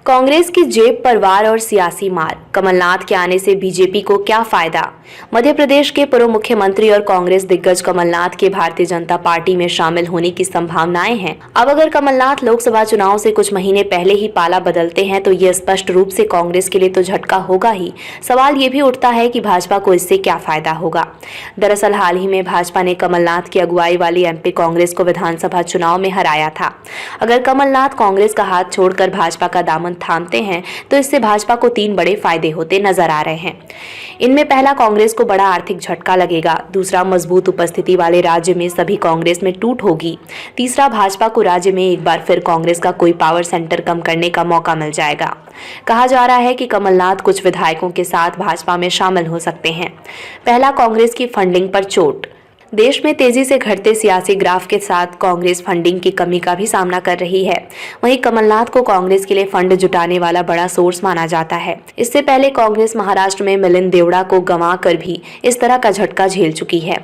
कांग्रेस की जेब पर वार और सियासी मार, कमलनाथ के आने से बीजेपी को क्या फायदा? मध्य प्रदेश के पूर्व मुख्यमंत्री और कांग्रेस दिग्गज कमलनाथ के भारतीय जनता पार्टी में शामिल होने की संभावनाएं हैं। अब अगर कमलनाथ लोकसभा चुनाव से कुछ महीने पहले ही पाला बदलते हैं तो ये स्पष्ट रूप से कांग्रेस के लिए तो झटका होगा ही। सवाल ये भी उठता है कि भाजपा को इससे क्या फायदा होगा। दरअसल हाल ही में भाजपा ने कमलनाथ की अगुवाई वाली एमपी कांग्रेस को विधानसभा चुनाव में हराया था। अगर कमलनाथ कांग्रेस का हाथ छोड़कर भाजपा का दामन थामते हैं तो इससे भाजपा को 3 बड़े फायदे होते नजर आ रहे हैं। इनमें पहला, कांग्रेस को बड़ा आर्थिक झटका लगेगा। दूसरा, मजबूत उपस्थिति वाले राज्य में सभी कांग्रेस में टूट होगी। तीसरा, भाजपा को राज्य में एक बार फिर कांग्रेस का कोई पावर सेंटर कम करने का मौका मिल जाएगा। कहा जा रहा है कि कमलनाथ कुछ विधायकों के साथ भाजपा में शामिल हो सकते हैं। पहला, कांग्रेस की फंडिंग पर चोट। देश में तेजी से घटते सियासी ग्राफ के साथ कांग्रेस फंडिंग की कमी का भी सामना कर रही है। वहीं कमलनाथ को कांग्रेस के लिए फंड जुटाने वाला बड़ा सोर्स माना जाता है। इससे पहले कांग्रेस महाराष्ट्र में मिलिंद देवड़ा को गंवाकर भी इस तरह का झटका झेल चुकी है।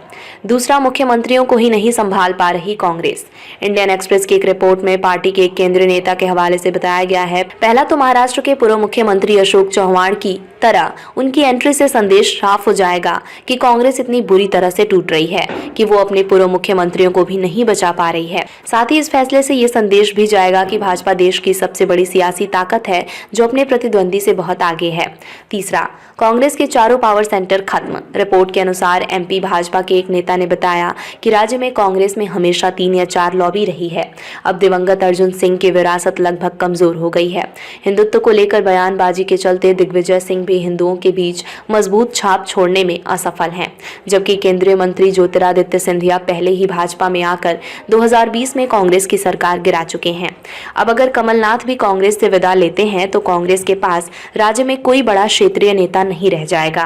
दूसरा, मुख्यमंत्रियों को ही नहीं संभाल पा रही कांग्रेस। इंडियन एक्सप्रेस की एक रिपोर्ट में पार्टी के एक केंद्रीय नेता के हवाले से बताया गया है, पहला तो महाराष्ट्र के पूर्व मुख्यमंत्री अशोक चव्हाण की तरह उनकी एंट्री से संदेश साफ हो जाएगा कि कांग्रेस इतनी बुरी तरह से टूट रही है कि वो अपने पूर्व मुख्यमंत्रियों को भी नहीं बचा पा रही है। साथ ही इस फैसले से ये संदेश भी जाएगा कि भाजपा देश की सबसे बड़ी सियासी ताकत है जो अपने प्रतिद्वंदी से बहुत आगे है। तीसरा, कांग्रेस के चारों पावर सेंटर खत्म। रिपोर्ट के अनुसार एमपी भाजपा के एक नेता ने बताया कि राज्य में कांग्रेस में हमेशा 3 या 4 लॉबी रही है। अब दिवंगत अर्जुन सिंह की विरासत लगभग कमजोर हो गई है। हिंदुत्व को लेकर बयानबाजी के चलते दिग्विजय सिंह भी हिंदुओं के बीच मजबूत छाप छोड़ने में असफल हैं, जबकि केंद्रीय मंत्री ज्योतिरादित्य सिंधिया पहले ही भाजपा में आकर 2020 में कांग्रेस की सरकार गिरा चुके हैं। अब अगर कमलनाथ भी कांग्रेस से विदा लेते हैं तो कांग्रेस के पास राज्य में कोई बड़ा क्षेत्रीय नेता नहीं रह जाएगा।